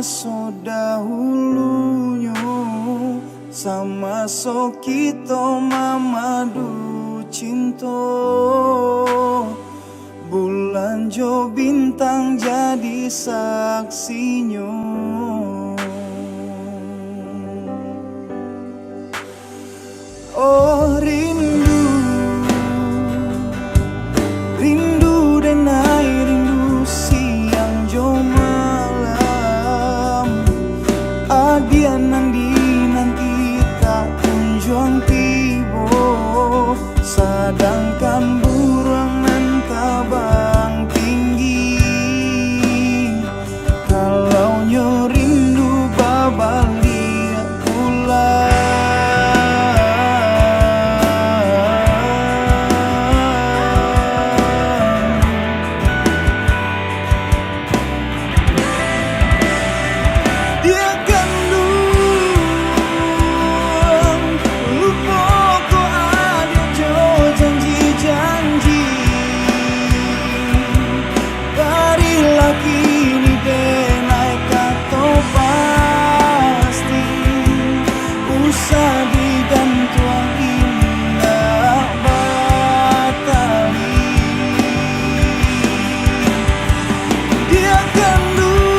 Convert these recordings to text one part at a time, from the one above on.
so dahulunya sama so kita mamadu cinta. Bulan jo bintang jadi saksinya. Oh rindu, rindu denai rindu siang jo malam. Adian nanti tak kunjung tiba, sedangkan burung nan tabang tinggi. Kalau nyo rindu babaliat pulang. Dia kandung lupa ko ada jo janji-janji. Dari laki ni denai kato pasti usah digantung indah batali. Dia kandung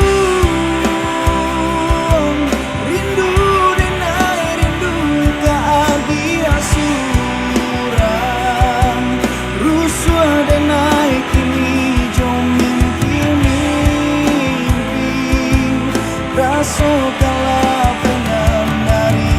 rindu denai rindu tak biasuran. Rusuh denai kini jo mimpi-mimpi. Raso kalah penam dari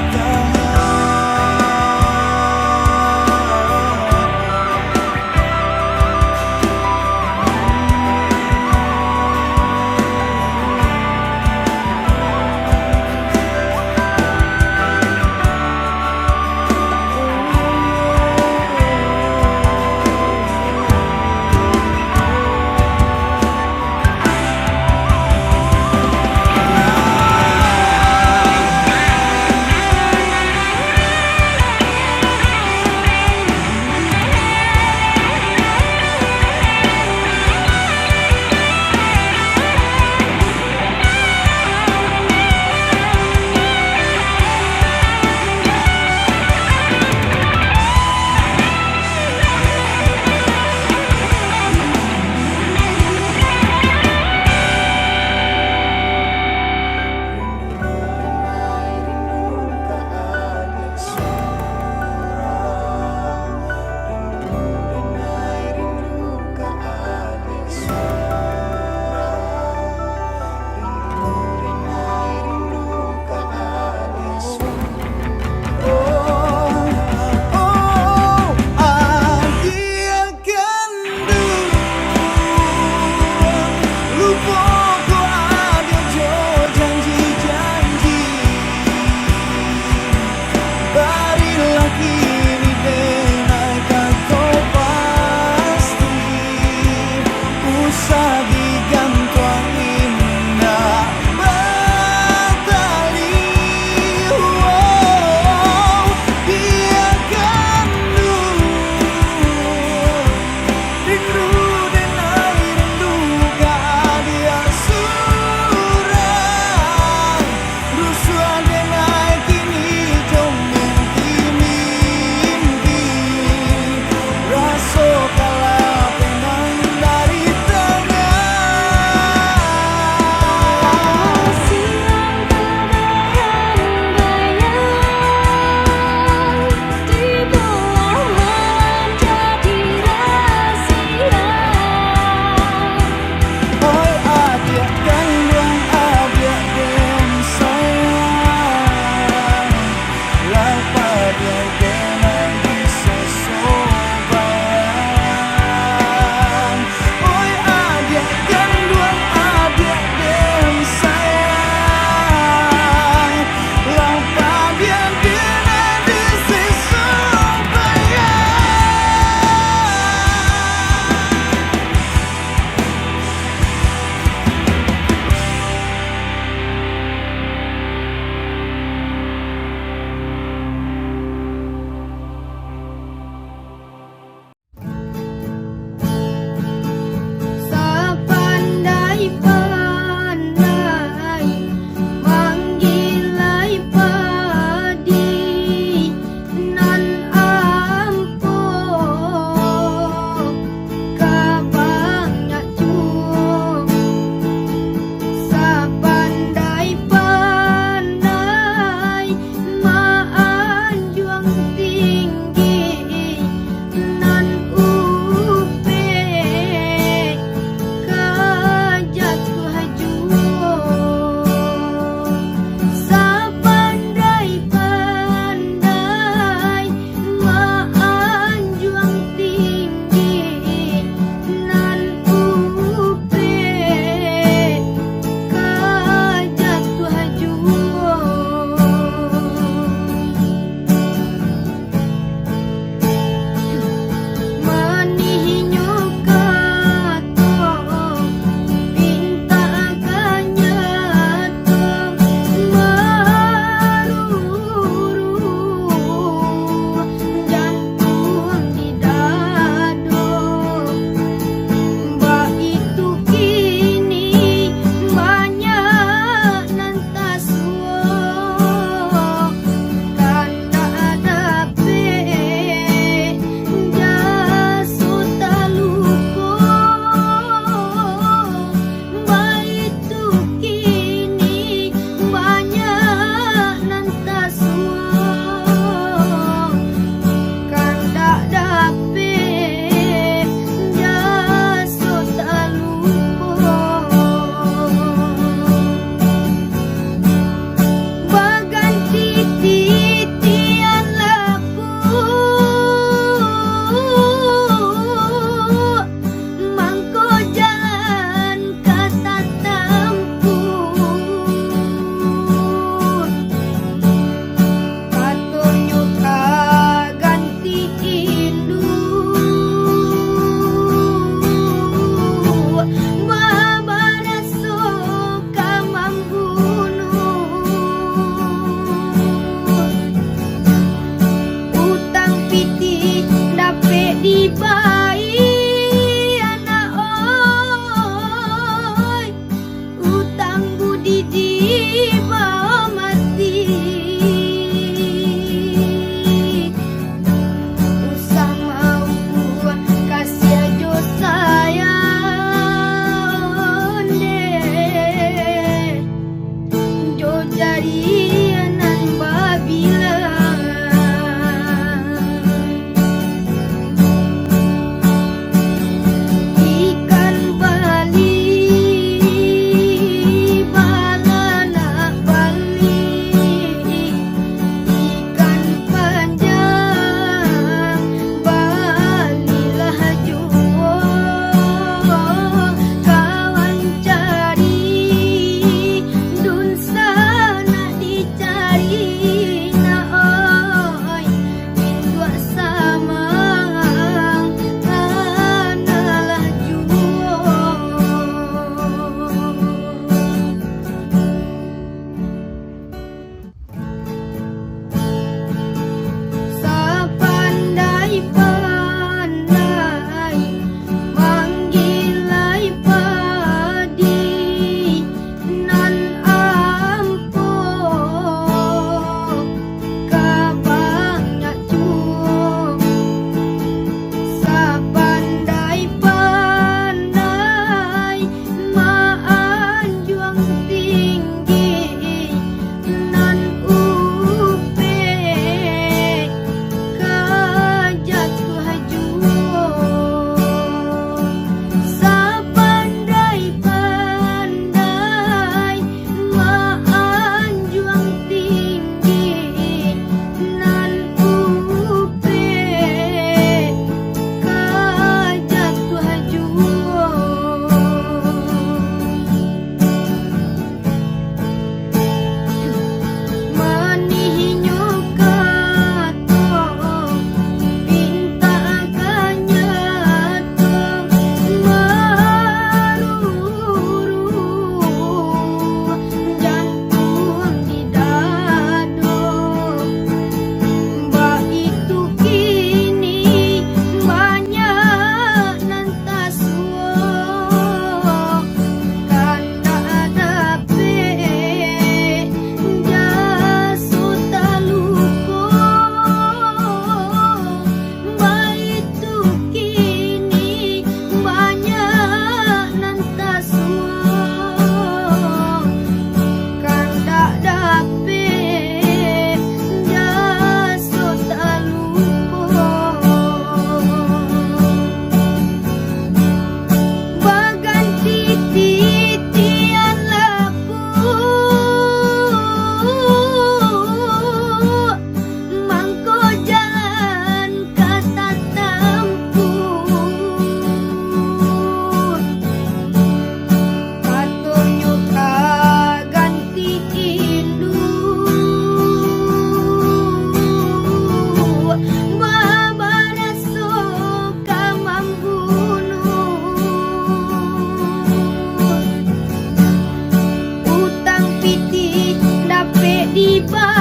piti dapat dibayar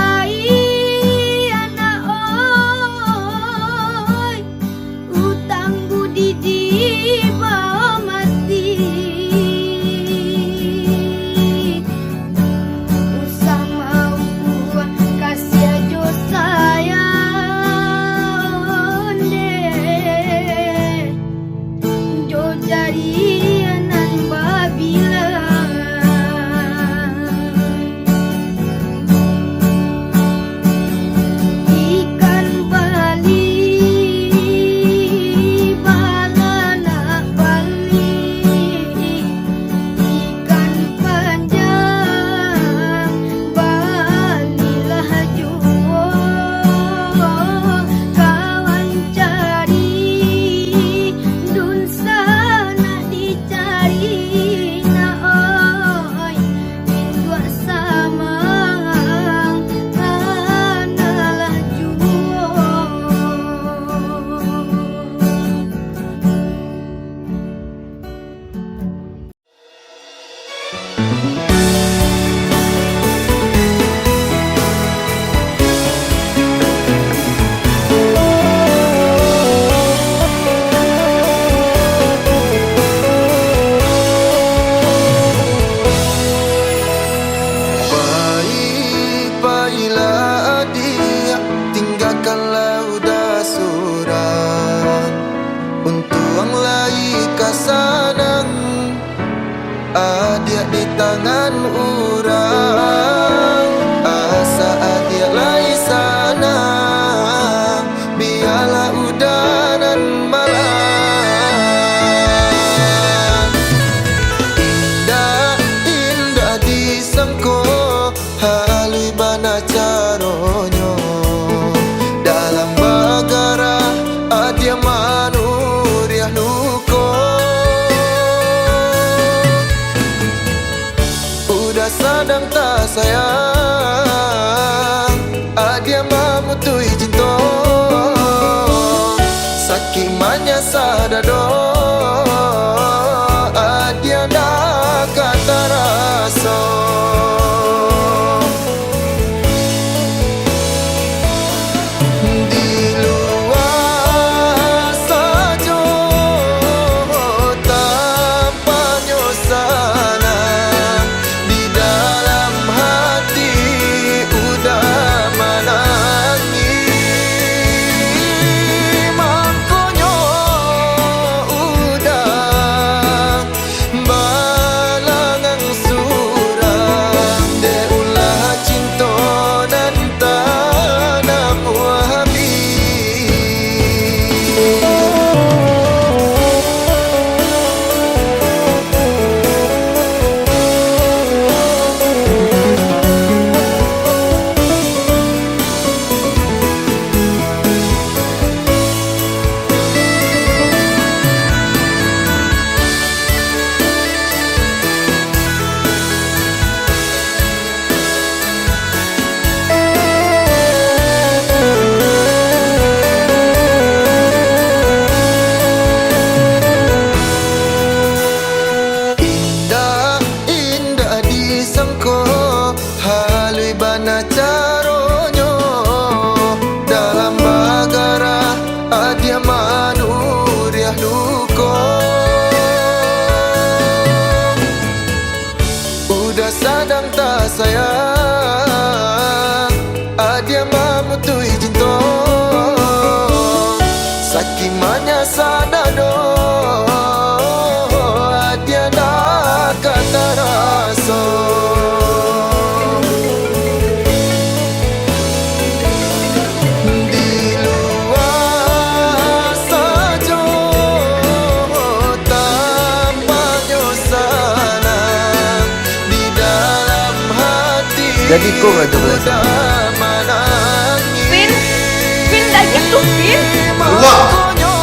anak oi, utang budi di bawah mati. Usah mau buat kasih aja sayang deh, jo jadi anak babila. Ikan bali balana bali, ikan panjang balilah jua, kawan cari dun sana dicari na oi, dua sama analah jua. Baik-baiklah adik, tinggalkanlah udah surat. Untuang lai kasanang adik di tangan orang. Asa adik lai sana, biarlah udanan malam. Indah disangko halui bana caronyo, dalam bagara adia manuriah luko. Udah sadang tak sayang, adia mamutui cinta. Sakimanya sadado, adia nak kata rasa. Di luar saja tanpa nyosana, di dalam hati udah menangis. Makanya udah balangang surang, de ulah cinta dan tanam wahabi. Indah disangko halui bana caronyo, dalam bagara adia manuriah luko. Udah sadang tak sayang, adia mamutui cinta. Sakimanya sadado, adia nak kata rasa. Di luar saja tanpa nyosana, di dalam hati Jadi kau nggak coba udah menangis. Vin, Vin dah gitu Vin. Makanya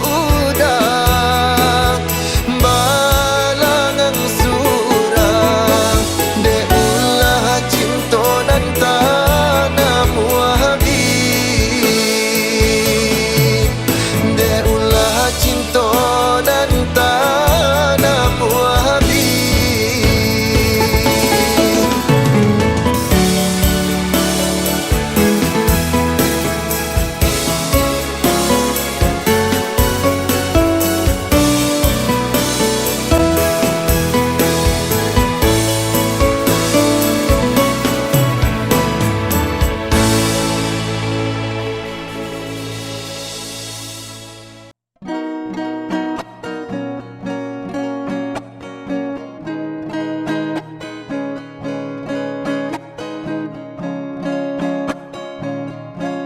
udah balangang surang, de ulah cinta dan tanam wahabi. De ulah cinta dan tanam wahabi.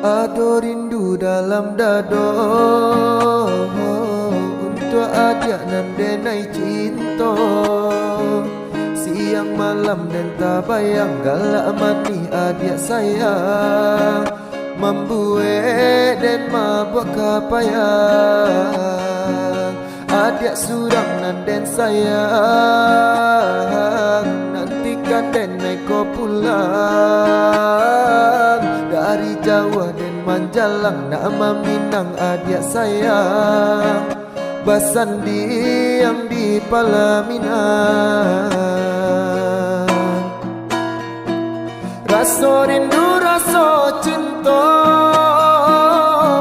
Ado rindu dalam dado untuk adik nan denai cinta. Siang malam dan tak bayang galak mati adik sayang. Membuat dan mabuk kapayang. Adik surang nan den sayang. Nantikan den naik ko pulang. Dari Jawa dan Manjalang nama Minang adik sayang. Basandi yang di Palaminan. Rasa rindu rasa cinta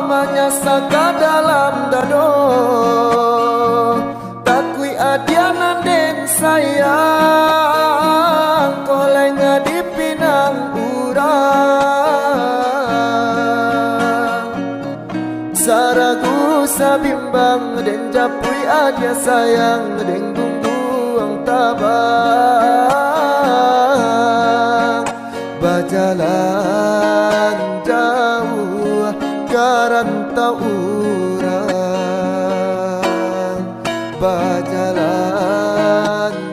menyasaka dalam dado. Takui adianan den sayang. Kolenga di pinang urang. Saragu sabimbang den japui adia sayang. Den gungguang tabang. Berjalan jauh ke rantau urang. Berjalan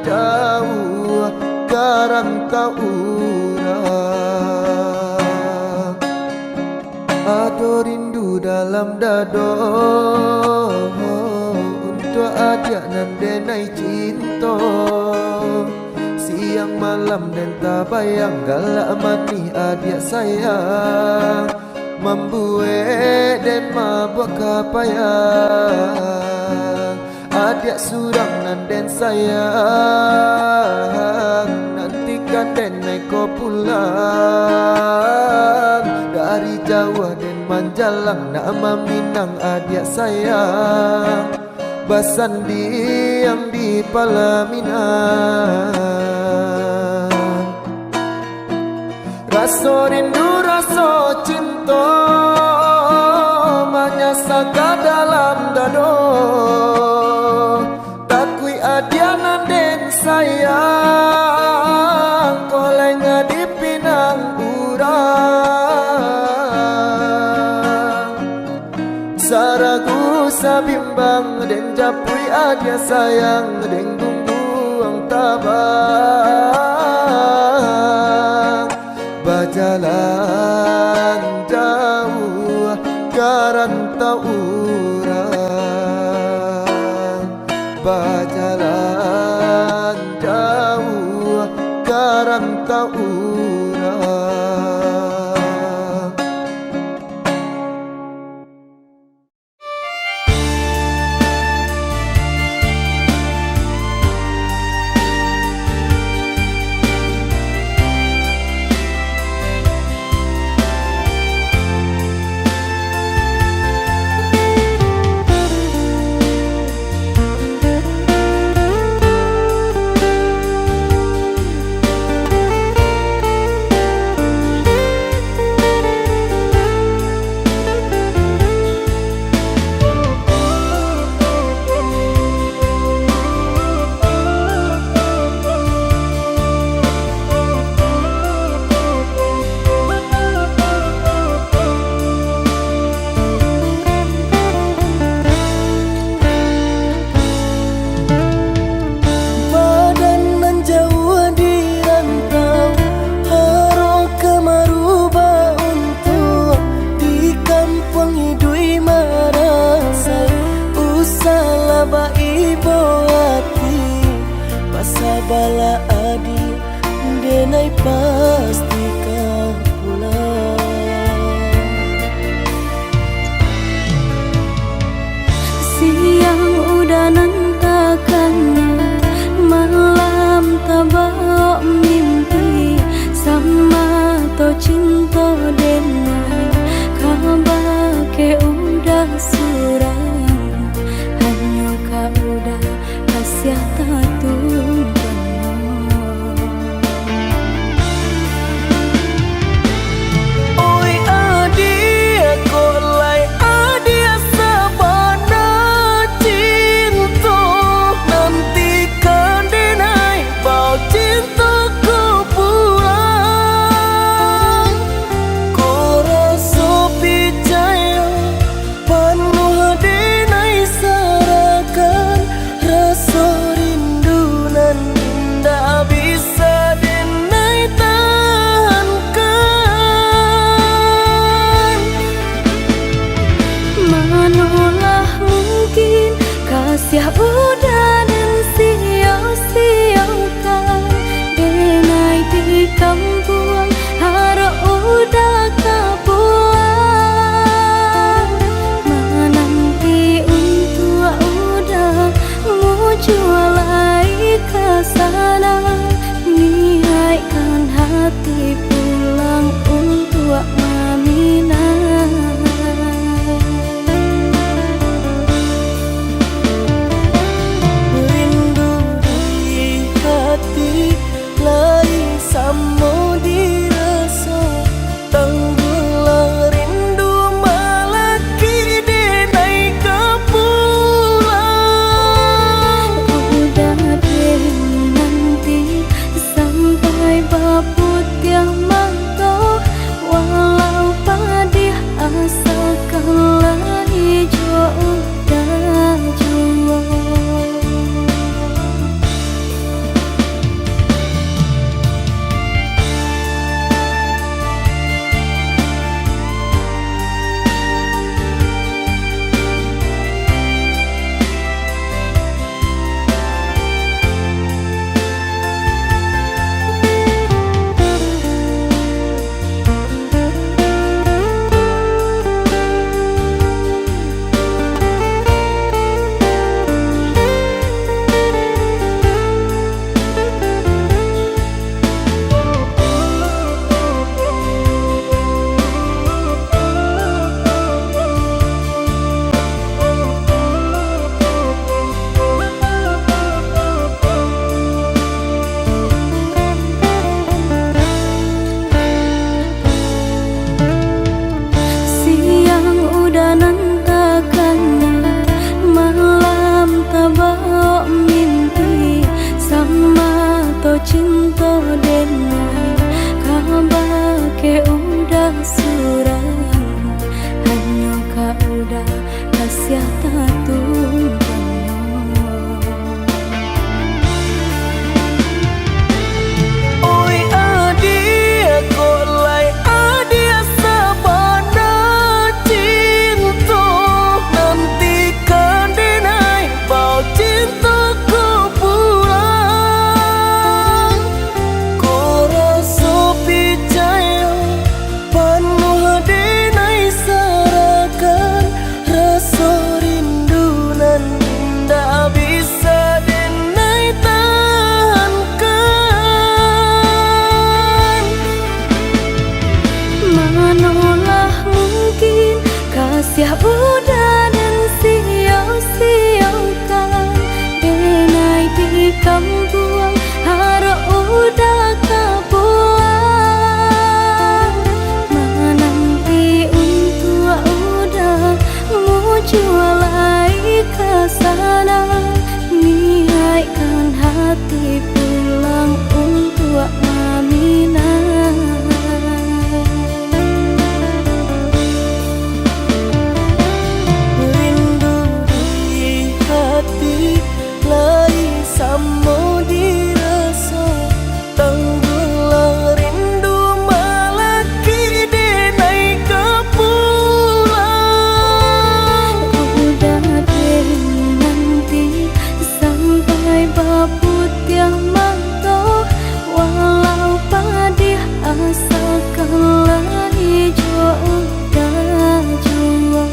jauh ke rantau urang. Ado rindu dalam dado untuk adik nan denai cinta. Siang malam dan tak bayang galak mati adik sayang. Membuat dan mabuk kapayang. Adik surang nan den sayang. Nantikan den naik ko pulang. Dari Jawa dan Manjalang nama Minang adik sayang. Basandi yang di Palaminan. Rasa rindu rasa cinta menyasaka dalam dado. Takui adianan den sayang. Kolenga di pinang urang. Saragu sabimbang den japui adia sayang. Den gungguang tabang. Berjalan jauh ke rantau urang. Berjalan jauh ke rantau urang. Bala adi denai pasti kau pulang. Siang udah nantakannya, malam tabak mimpi. Sama to cinta denai kabar ke udah surang. Hanya kau udah kasih tatu. Tiap udah dan siau-siaukan denai di kampung harap udah kepulang menanti untuk udah jualai ke sana niatkan hati pulang untuk Aminah. Rindu di hati lai samo dirasa tanggulah rindu malaki denai kepulang. Udah deh nanti sampai babut yang mantau walau padih asalkan lari jauh dah jua.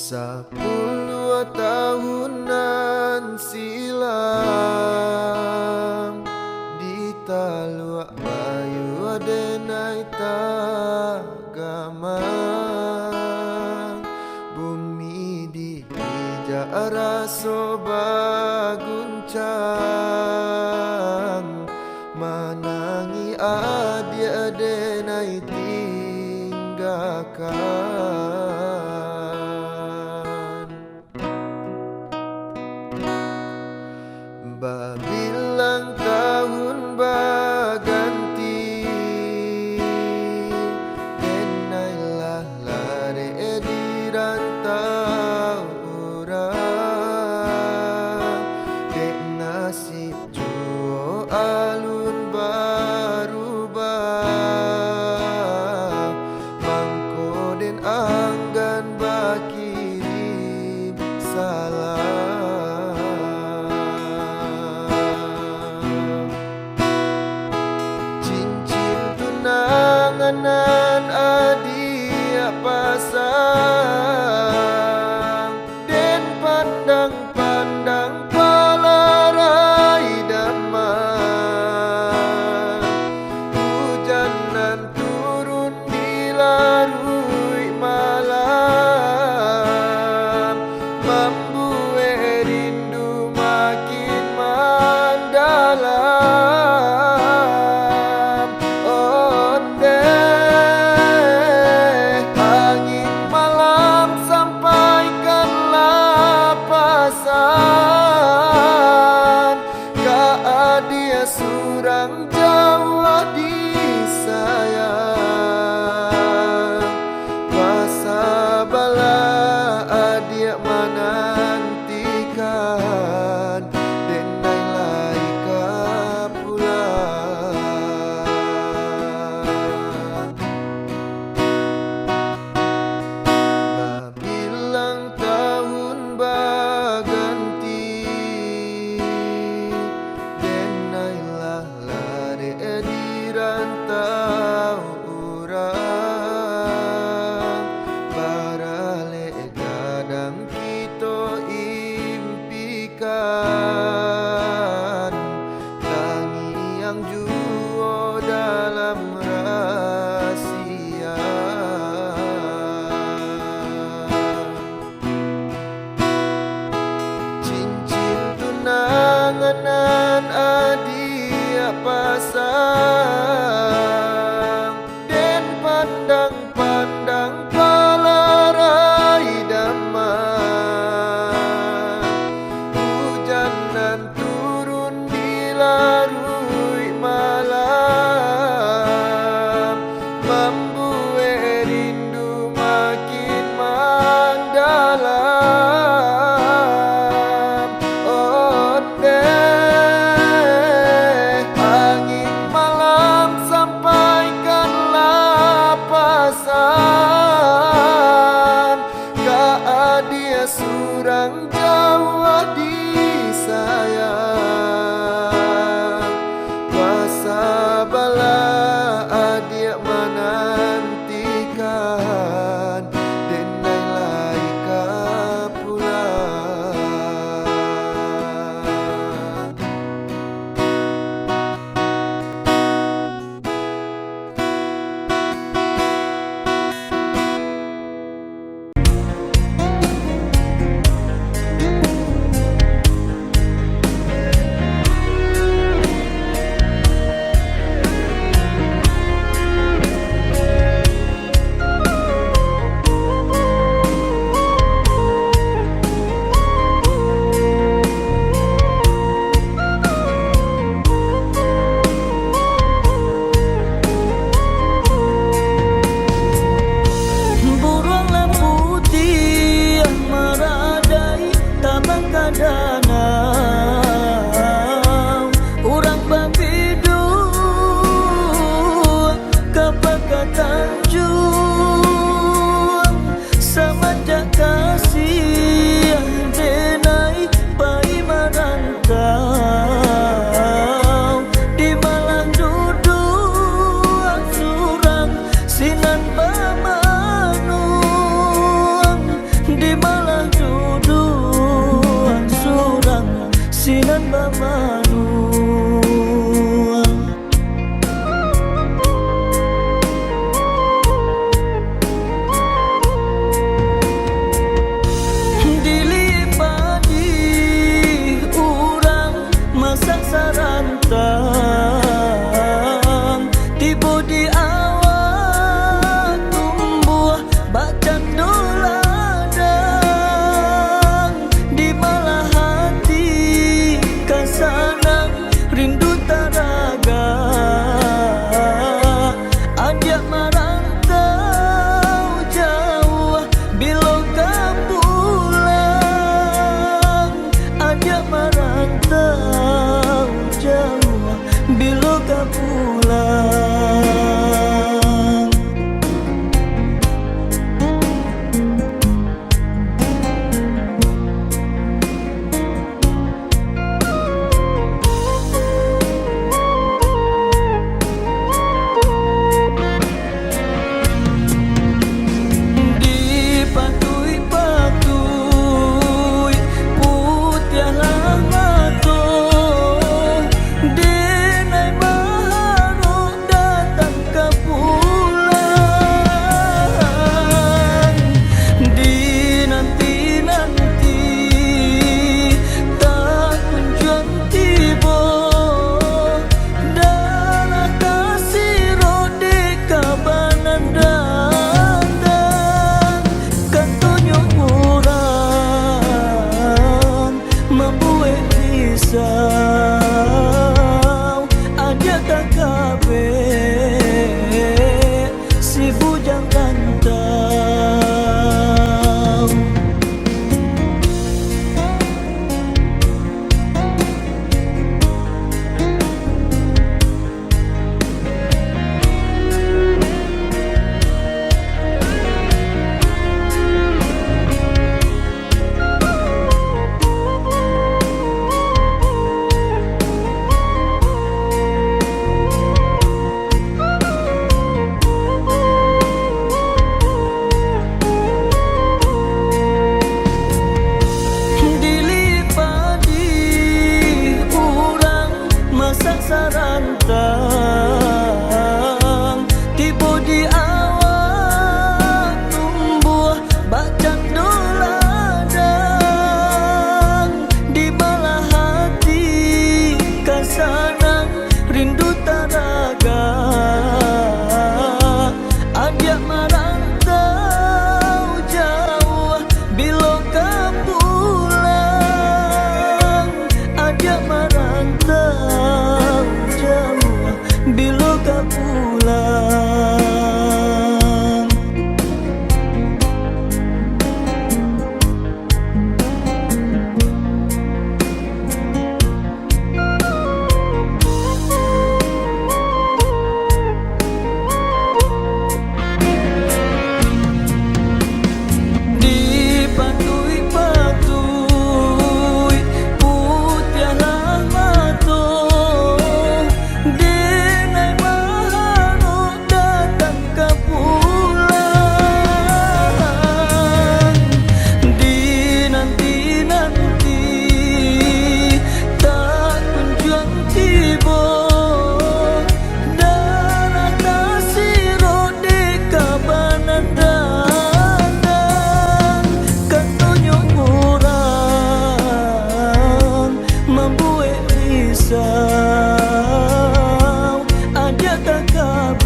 10 tahunan silam di Taluk Bayu denai tagamang bumi di raso baguncang manangi adia denai tinggalkan babilang tahun baganti denailah lare di rantau orang dek nasib juo alun barubah mangko den anggan bakirim salam tunanganan adia pasang den pandang-pandang palarai damai hujanan turun di larui malam membuat rindu makin mendalam. Angin malam sampaikanlah pesan ka dia surang jauh disayang pasabalah dia menantikan denai laika pulang babilang tahun baganti denailah lare di rantau urang barale kadang kita impikan tangi yang juo dalam rahasia cincin tunanganan adia pasang den pandang-pandang palarai damai hujanan turun di larui malam membuat rindu makin mendalam. Angin malam kau pulang. Dipatui-patui putih lamato, denai maharuk datang ke pulang. Dinanti-nanti tak kunjung tiba, darah kasih rode kabanan dandang. Kan tunjuk orang membuat risau, ajak KKB si bujang rantau. Dilipadi urang masak sarantang, tiba di awal tumbuh bacang doladang. Di malah hati kasanang rindu taraga, ajak merantau jauh bila kau pulang. Ajak merantau jauh bila kau pulang. Dipatui-patui putih lamato, denai maharuk datang ke pulang. Dinanti-nanti tak kunjung tiba, darah kasih rode kabanan dandang. Kan tunjuk orang membuat risau, ajak KKB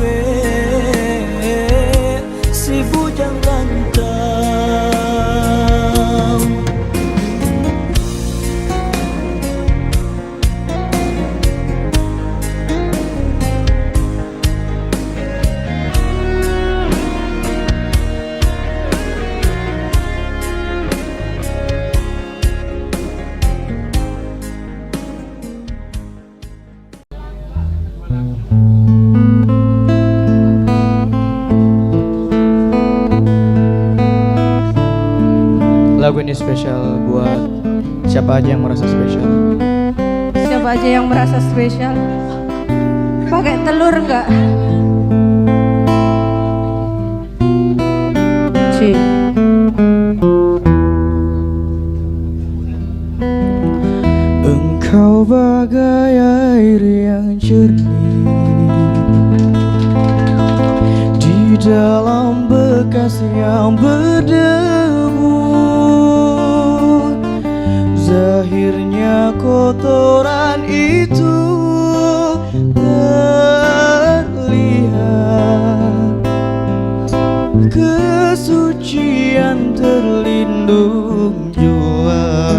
si bujang rantau. Lagu ini spesial buat siapa aja yang merasa spesial. Siapa aja yang merasa spesial? Pakai telur enggak? Ci. Engkau bagai air yang jernih di dalam bekas yang berdebu. Zahirnya kotoran itu terlihat, kesucian terlindung jua.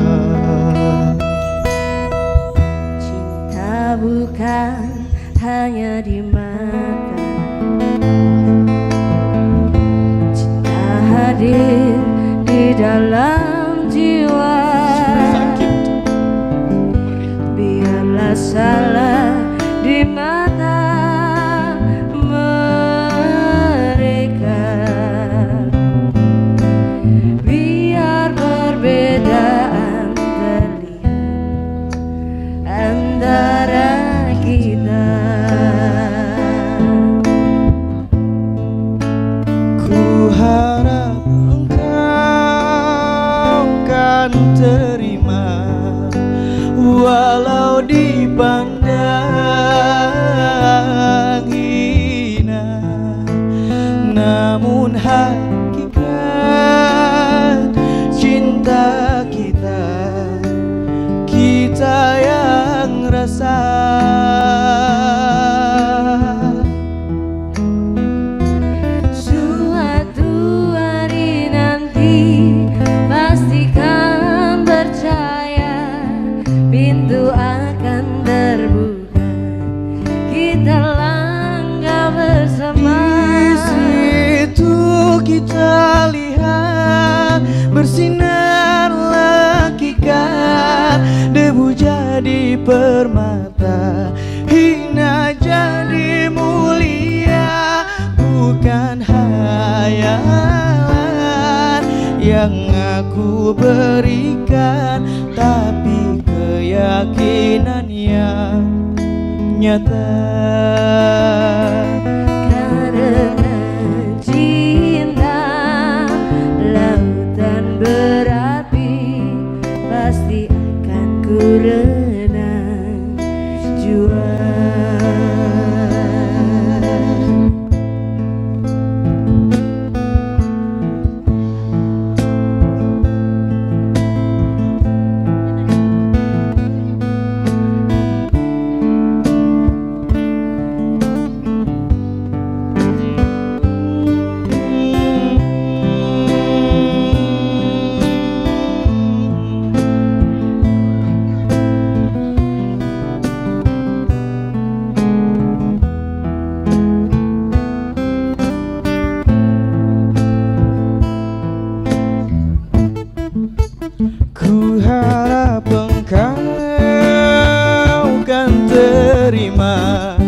Cinta bukan hanya di mata, cinta hadir di dalam jiwa. Biarlah salah di mata kita langkah bersama. Di situ kita lihat bersinar hakikat, debu jadi permata, hina jadi mulia. Bukan hayalan yang aku berikan, tapi keyakinan yang nyata. Karena cinta lautan berapi, pasti akan ku renang jua. Ku harap engkau kan terima,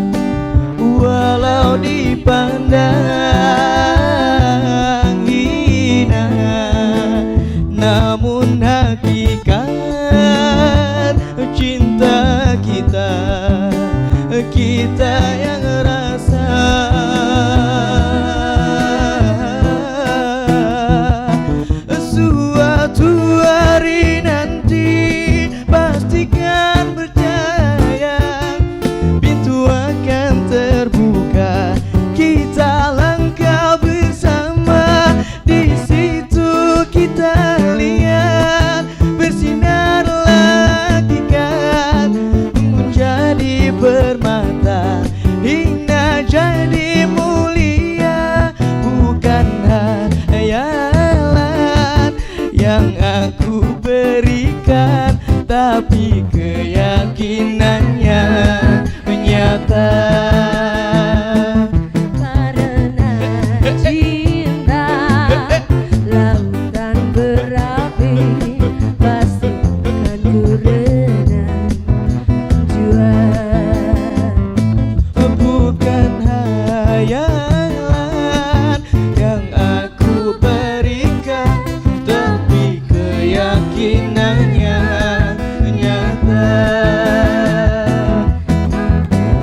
walau dipandang hina. Namun hakikat cinta kita, kita yang rasa. Suatu hari nanti pastikan percaya, pintu akan terbuka, kita langkah bersama. Di situ kita lihat bersinar hakikat, menjadi permata, hina jadi mulia. Bukan hayalan yang aku berikan, tapi keyakinannya nyata. Karena cinta lautan berapi, pasti akan ku renang jua. Bukan hayalan yang aku berikan, tapi keyakinannya nyata.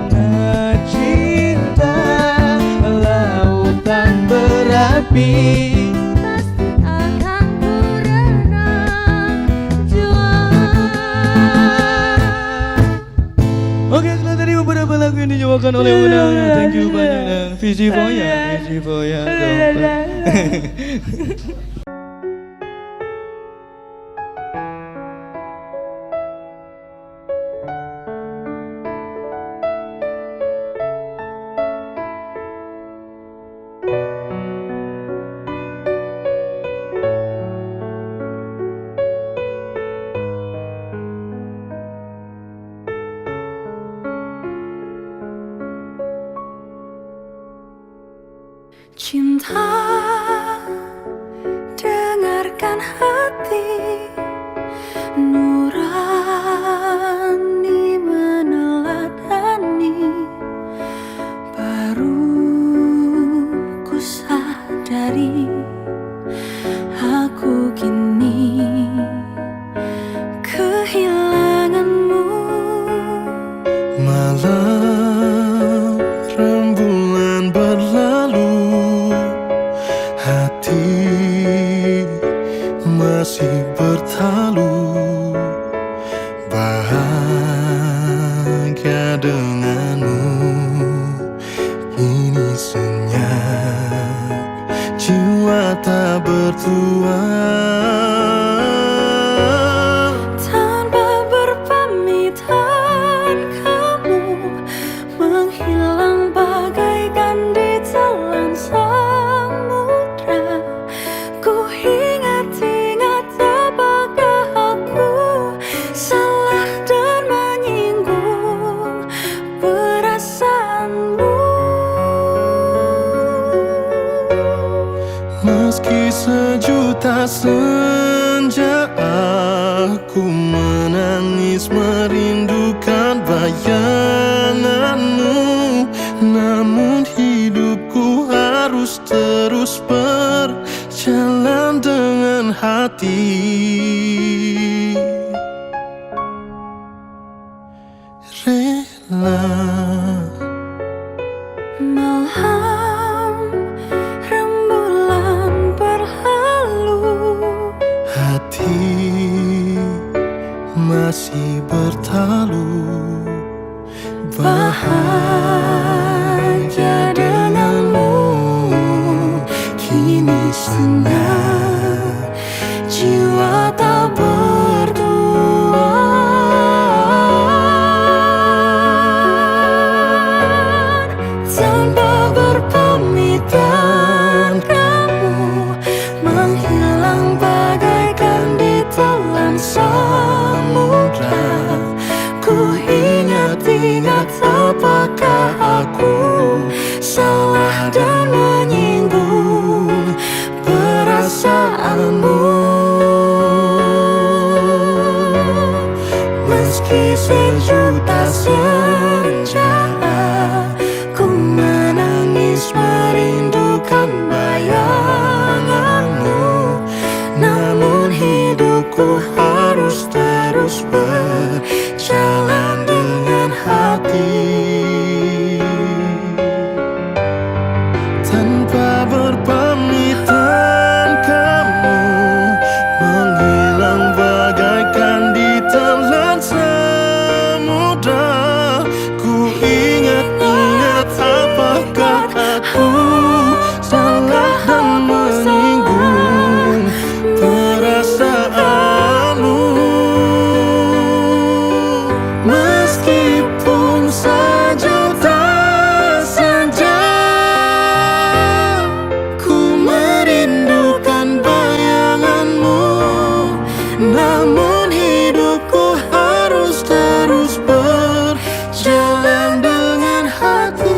Karena cinta lautan berapi, Pasti akan ku renang jua. Oke, setelah tadi beberapa lagu yang dibawakan oleh Unang. Thank you banyak dan Visi Foya Cinta, dengarkan hati nurani meneladani. Baru ku sadari aku kini kehilanganmu. Malam rembulan berlalu, hati masih bertalu. Bahagia denganmu, kini senyap, jiwa tak bertuan. Tanpa berpamitan kamu menghilang bagaikan ditelan samudra. Ku ingat-ingat apakah aku salah dan menyinggung perasaan sejuta senja aku menangis merindukan bayanganmu. Namun hidupku harus terus berjalan dengan hati. Rela. Malam rembulan berlalu, hati masih bertalu. Bahagia denganmu kini senang, jiwa tak berdua. Tanpa berpamitan kamu menghilang bagaikan ditelan samudra. Ku ingat-ingat apakah aku salah dan menyinggung perasaanmu. Meski sejuta senja ku menangis merindukan bayanganmu. Namun hidupku harus terus berjalan dengan hati. Tanpa berpamitan kamu menghilang bagaikan ditelan samudra. Ku ingat-ingat apakah aku salah dan menyinggung perasaanmu. Meskipun sejuta senja ku merindukan bayanganmu, namun hidupku harus terus berjalan dengan hati.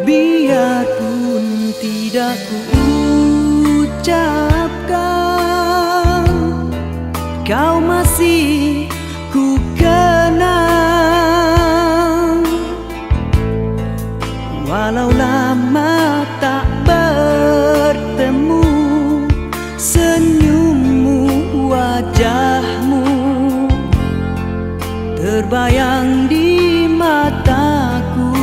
Biarpun tidak ku ucapkan, kau masih ku kenang. Walau lama tak bertemu, senyummu, wajahmu terbayang di mataku.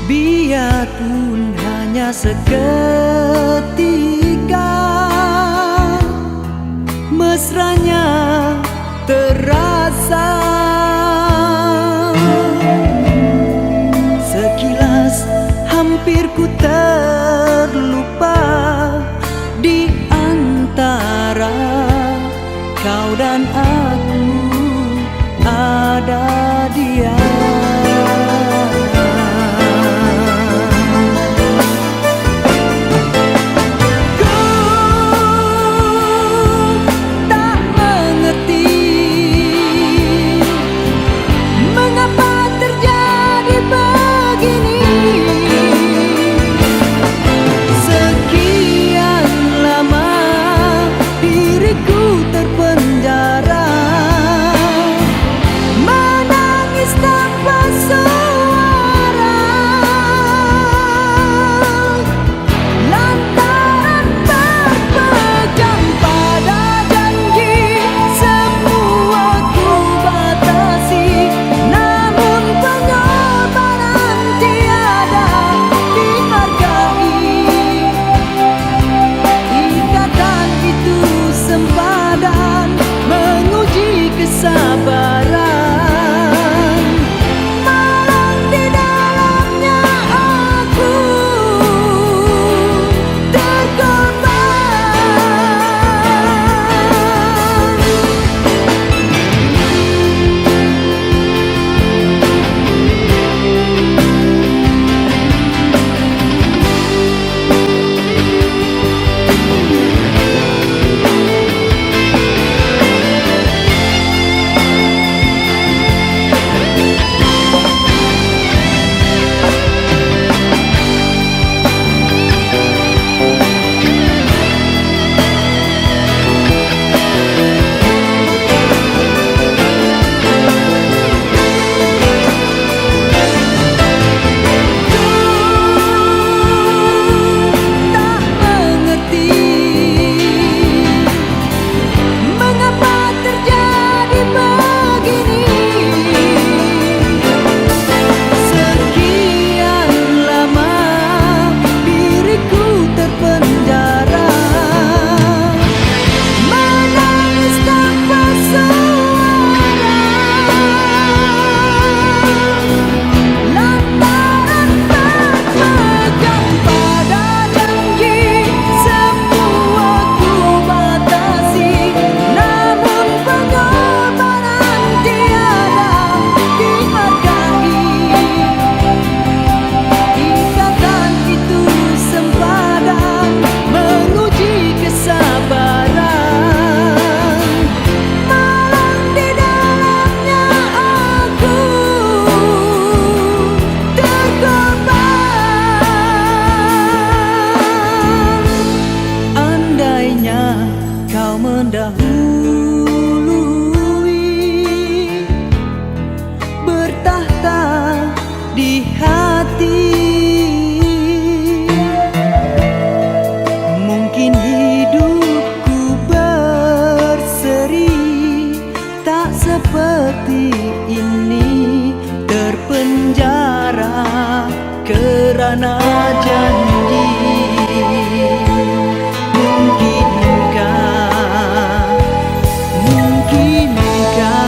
Biarpun hanya seketika, mesranya terasa. Sekilas hampir ku terlupa di antara kau dan aku ada dia. seperti ini, terpenjara kerana janji. Mungkinkah, mungkinkah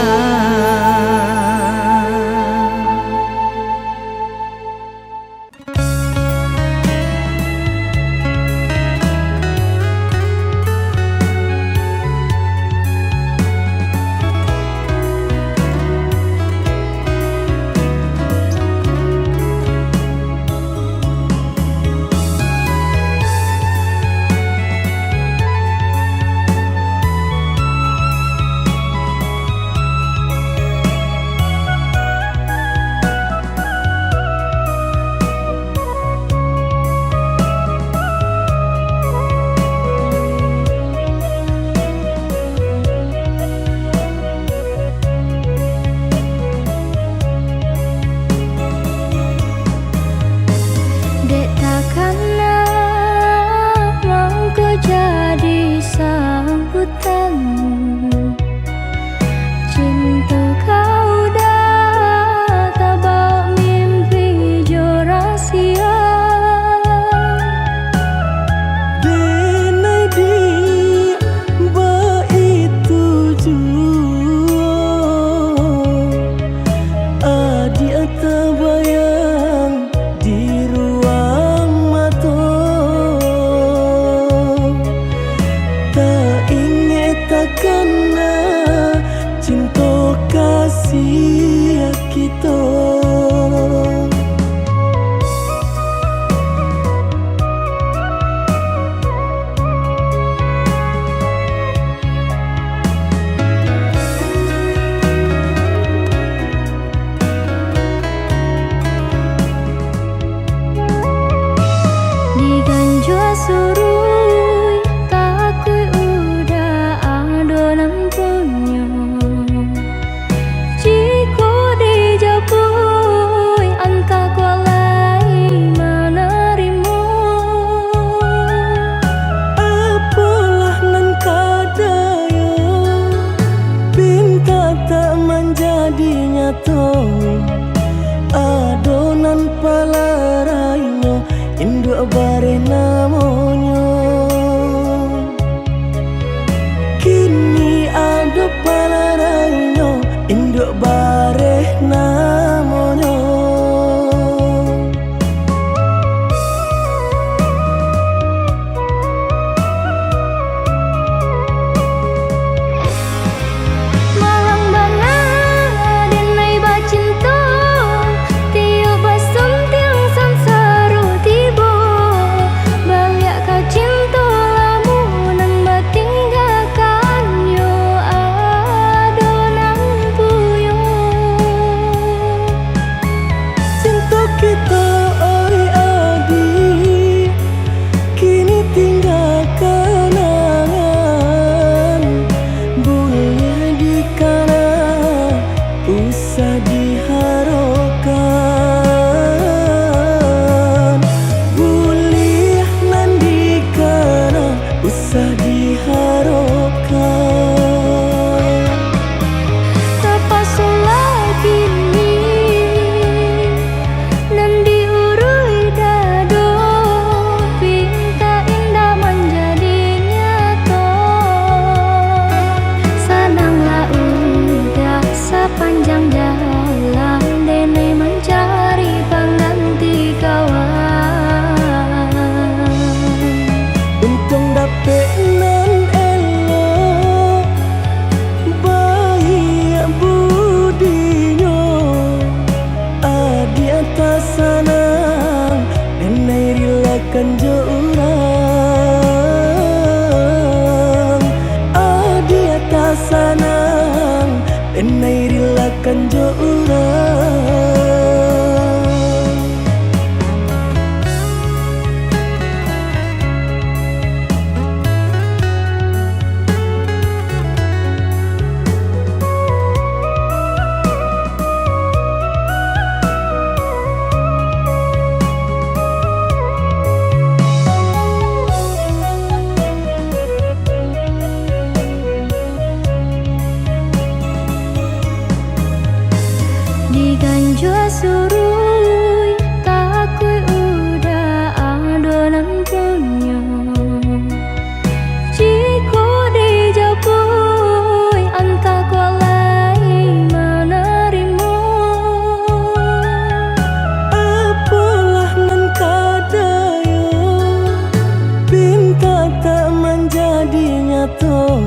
Dek takkanlah mau ku jadi sambutanmu. Cinta kau dah tak bawa mimpi jo rahsia. denai di ba itu jua adik terbayang di ruang mata. Tak ingat takkan cinta kasih kita. Diganjua surui takui udah adonan punya. Jika dijapui antah kualai menerima. Apalah nan kadaya pinta tak menjadi nyata. Adonan palarainya induk bare namanya. Kini ada palarainya induk bare namanya. Malang bana denai bacinta, tiup basum tiang sansaru tiba. Baliak kau cinta lamunan batinggalkan yo adonan puyo. Cinta kita oi adik kini tinggal kenangan. Boleh dikana usah diharapkan. Boleh nan dikana usah diharapkan. Tapasulah kini nan diurui dado, pinta indah menjadi nyata. Senanglah udah sepanjang jalan denai mencari pengganti kawan. Untung dapet nan elok baik budinya. Adi atas sanang denai rilakan jo urang. Adi atas sanang denai rilakan jo urang. Jadikan jua surui takui udah adonan punya. Jika dijapui entah kolai menerima. Apalah nan kadaya pinta tak menjadi nyata.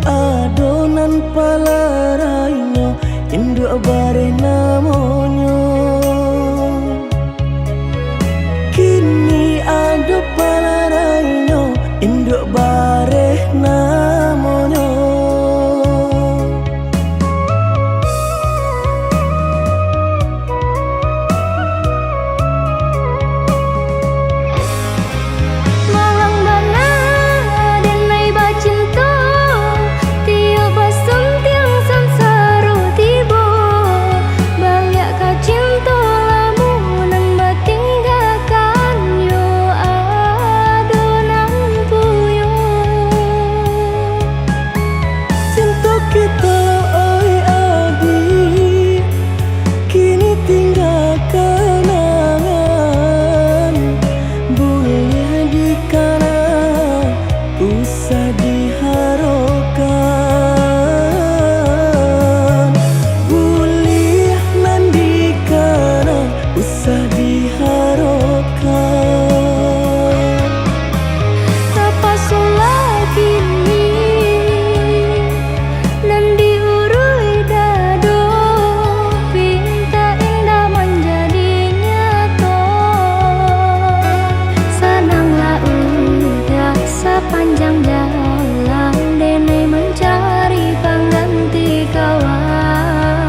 Adonan palarainya induk bare namonyo. Kini ada palarainya induk bare namonyo. Malang bana denai bacinta tiap basem tiang samsara tiba. Balik ka cinta lamunan batinggalkan yo adonan puyo. Cinta kita oi adi kini tinggal kenangan. Boleh dikana usah diharapkan. Boleh nandikana usah diharapkan. Tapasulah kini nan diurui dado pinta indah menjadi nyata. Senanglah udah sepanjang jalan dene mencari pengganti kawan.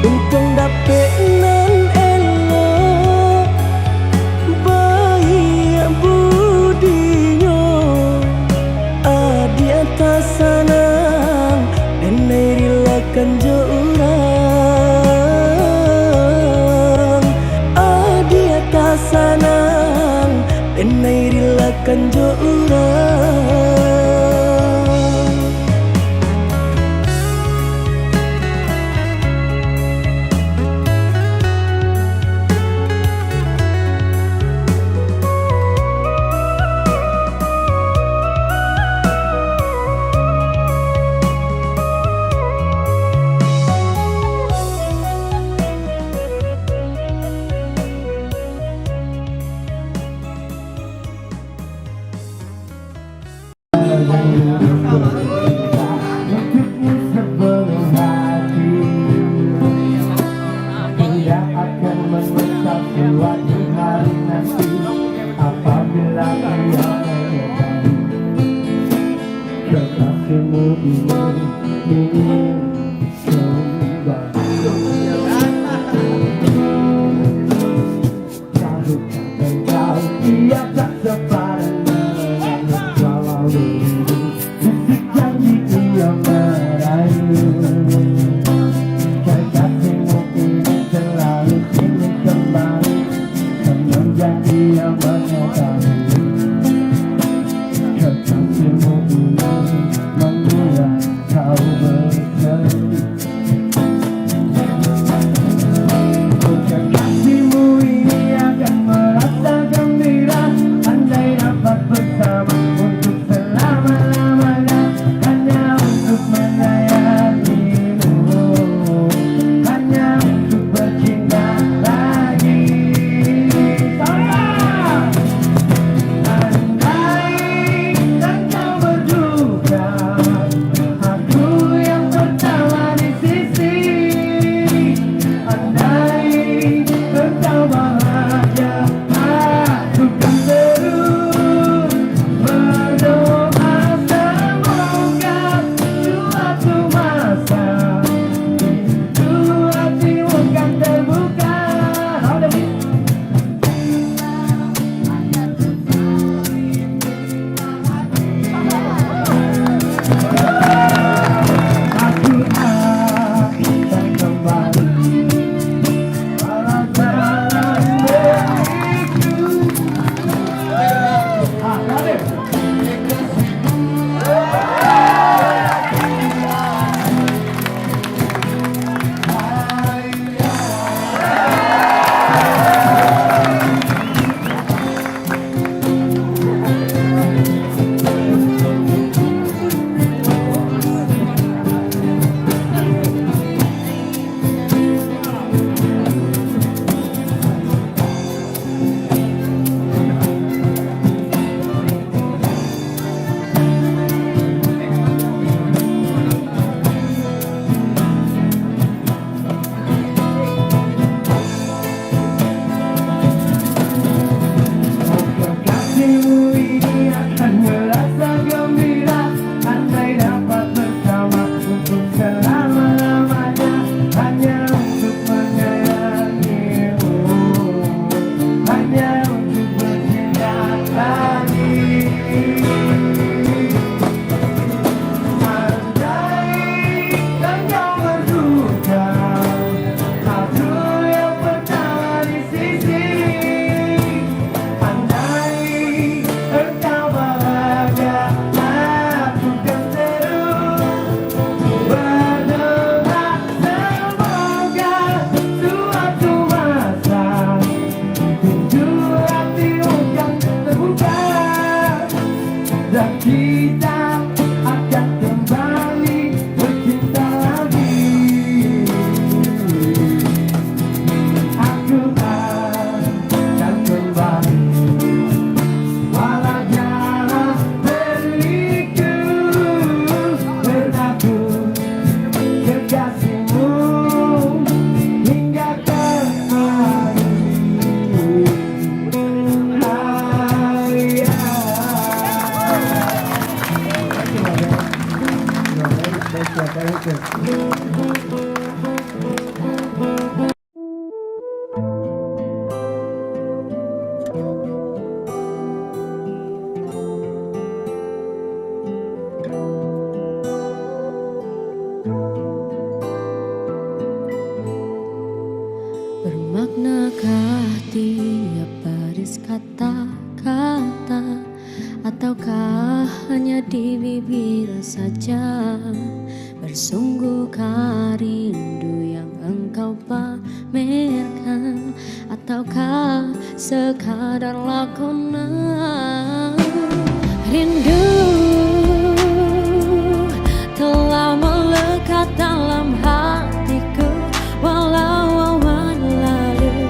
Untung dapet nan elok baik budinya. Adi atas sanang denai rilakan jo urang. Adi atas sanang denai rilakan jo urang. Tidak akan menetap suatu hari nanti apabila ia kekasihmu ingin kembali. Tahukah engkau ia tak sepadan dengan walau rindu bisik janji ia merayu. Kekasihmu ingin selalu ingin kembali semenjak ia mengetahui. Kekasihmu ingin membuat kau bercerai. Bermaknakah tiap baris kata-kata, ataukah hanya di bibir saja? Bersungguhkah rindu yang engkau pamerkan, ataukah sekadar lakonan? Rindu telah melekat dalam hatiku, walau awan lalu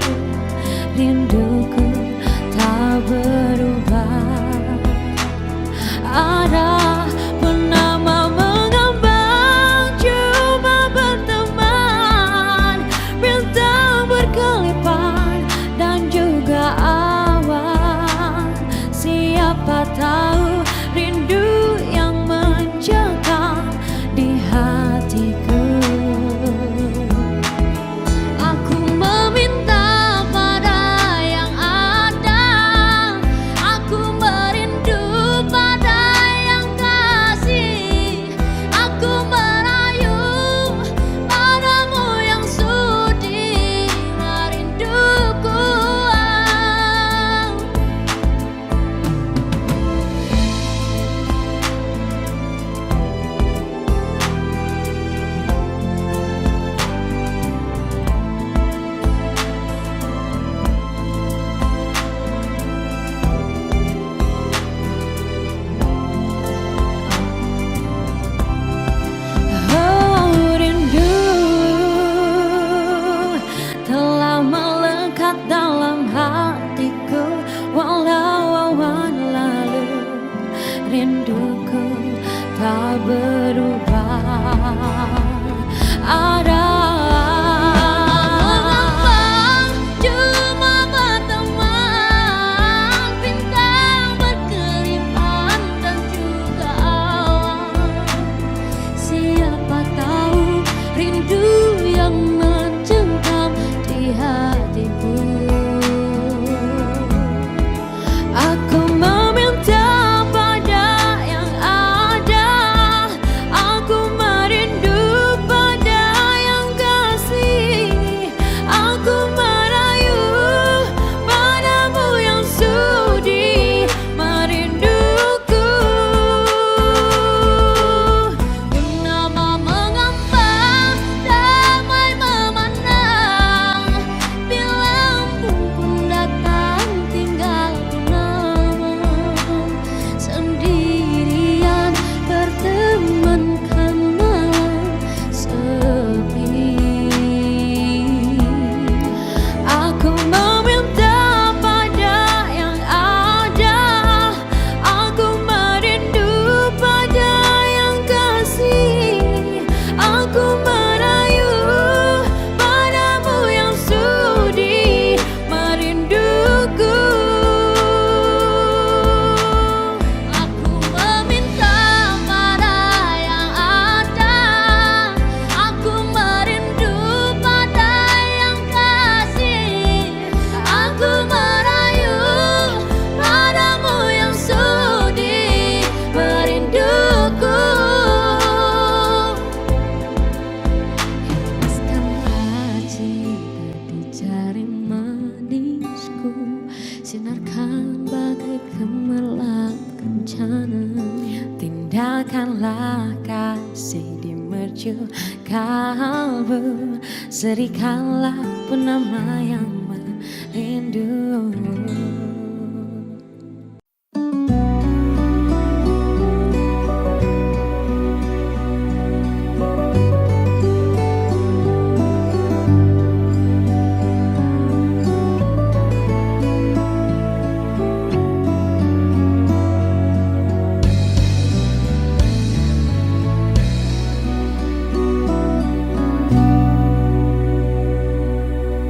rinduku tak berubah. Ada penama mengambang, cuma berteman, bintang berkelipan dan juga awan. Siapa tahu rindu yang mencekam di hatiku. Aku meminta pada yang ada, aku merindu pada yang kasih, aku merayu padamu yang sudi merinduku. Oh, rindu telah melekat dalam hatiku, walau awan lalu rinduku tak berubah. Ada mengambang, cuma berteman, bintang berkelipan dan juga awan. Siapa tahu rindu yang mencengkam di hatiku. Aku meminta pada yang ada, aku merindu pada yang kasih, aku merayu padamu yang sudi merinduku. Purnama mengambang, damai memandang, bila embun pun datang tinggal kenang. Sendirian bertemankan malam sepi. Aku meminta pada yang ada, aku merindu pada yang kasih, aku merayu padamu yang sudi merinduku. Aku meminta pada yang ada, aku merindu pada yang kasih, aku merayu padamu yang sudi merinduku. Hempaskanlah cinta di jari manisku, sinarkan bagai gemerlap kencana. Tindakanlah kasih di mercu kalbu, serikanlah penama yang merindu.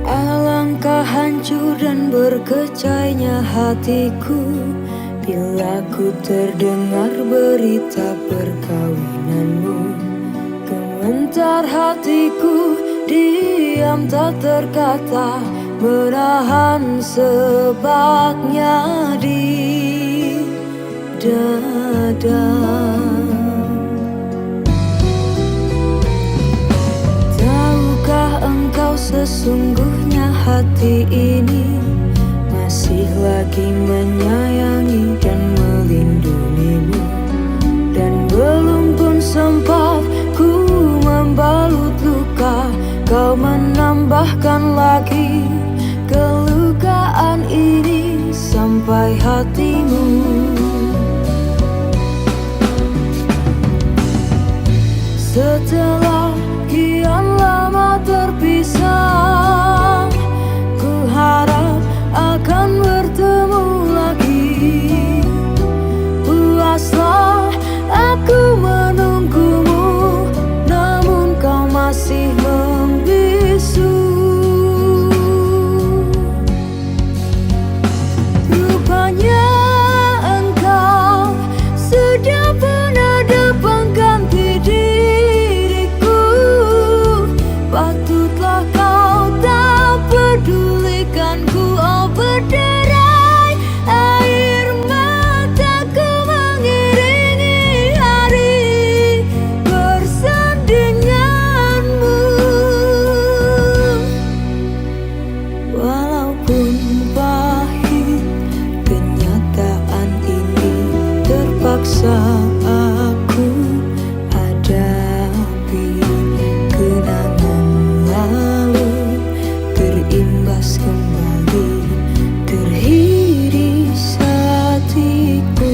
Alangkah hancur dan berkecainya hatiku bila ku terdengar berita perkawinanmu. Sebentar hatiku diam tak terkata, menahan sebabnya di dada. Tahukah engkau sesungguhnya hati ini masih lagi menyayangi dan melindungimu, dan belum pun sempat ku membalut luka, kau menambahkan lagi kelukaan ini sampai hatimu. Setelah kian lama terpisah, ku harap akan bertemu lagi. Puaslah aku menunggumu, namun kau masih membisu. Rupanya engkau sudah pun ada pengganti diriku. Patutlah kau tak pedulikanku, oh berderai air mataku mengiringi hari bersandinganmu. Walaupun pahit kenyataan ini, terpaksa aku hadapi. Kenangan lalu terimbas kembali, teriris hatiku.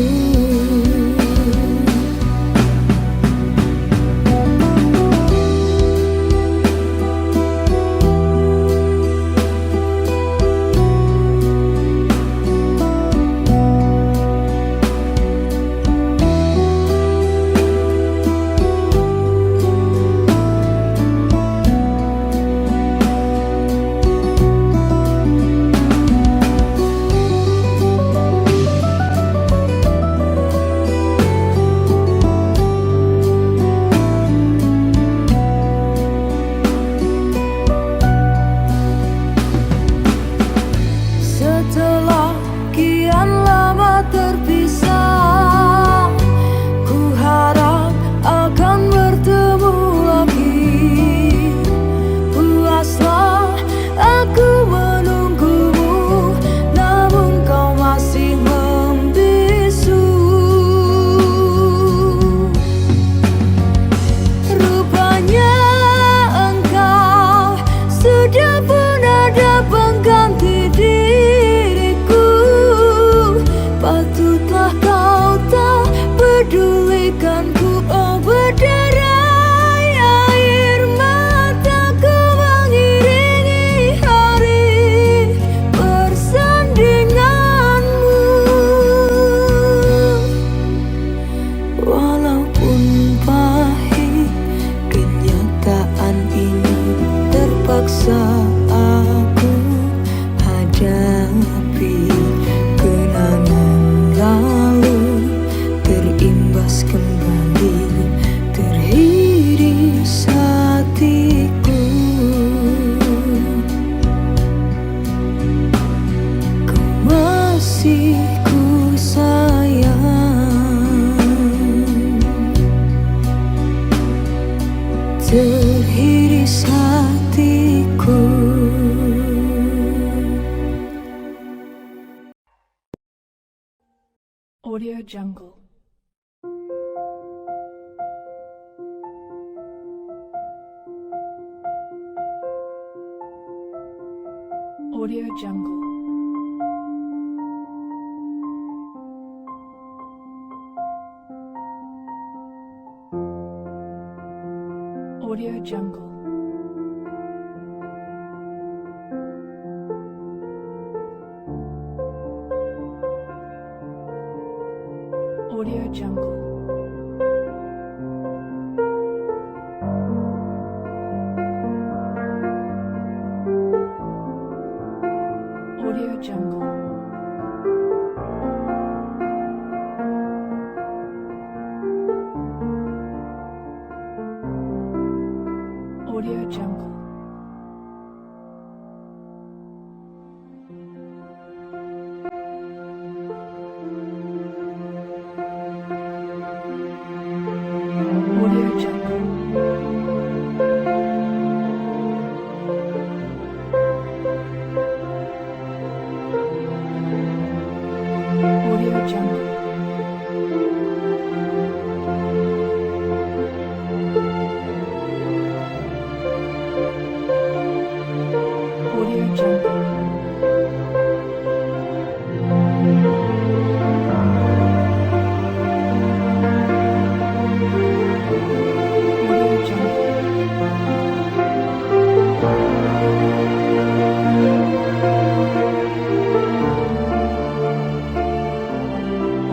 Setelah kian lama terpisah, ku harap akan bertemu lagi. Puaslah aku menunggumu, namun kau masih membisu. Rupanya engkau sudah pun ada pengganti diriku. Patutlah kau tak pedulikanku, oh berderai air mataku mengiringi hari bersandinganmu. Walaupun pahit kenyataan ini, terpaksa aku hadapi. Kenangan lalu terimbas kembali, teriris hatiku. Kau masih ku sayang, teriris hatiku. Audio Jungle. Audio Jungle. Audio Jungle. Audio Jungle. Audio Jungle. Audio Jungle. Audio Jungle. Audio Jungle. Audio Jungle. Audio Jungle.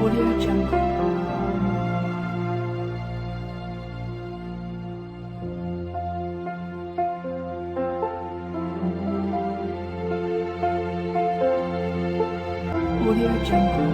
Audio Jungle. Audio Jungle.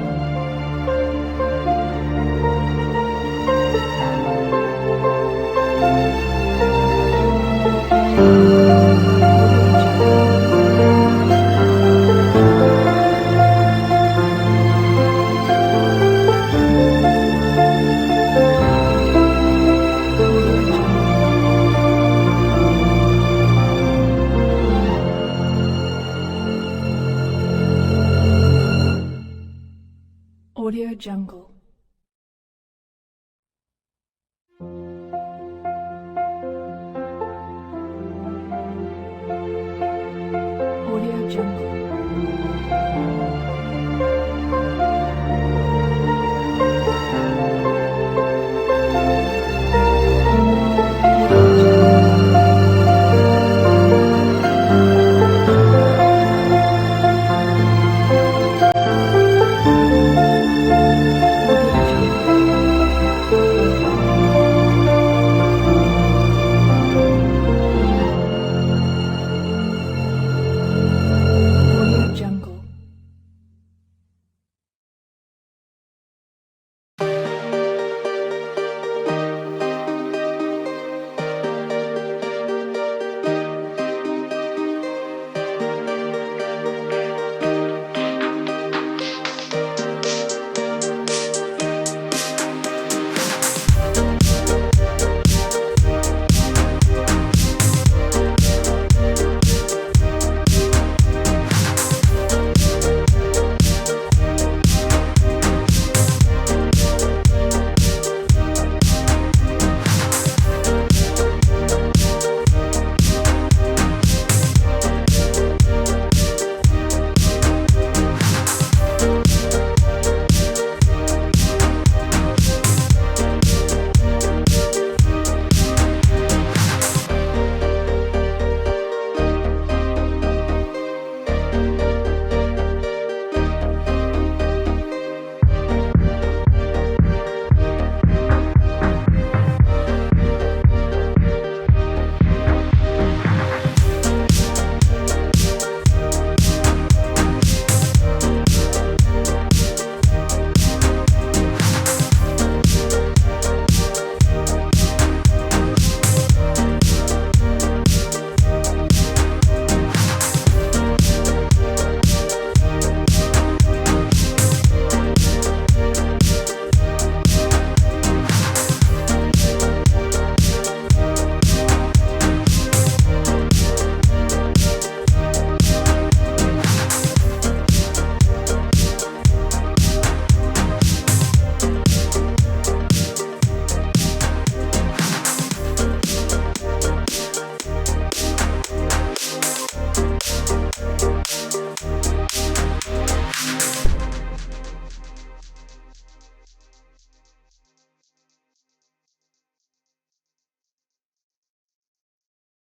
Audio Jungle. Audio Jungle.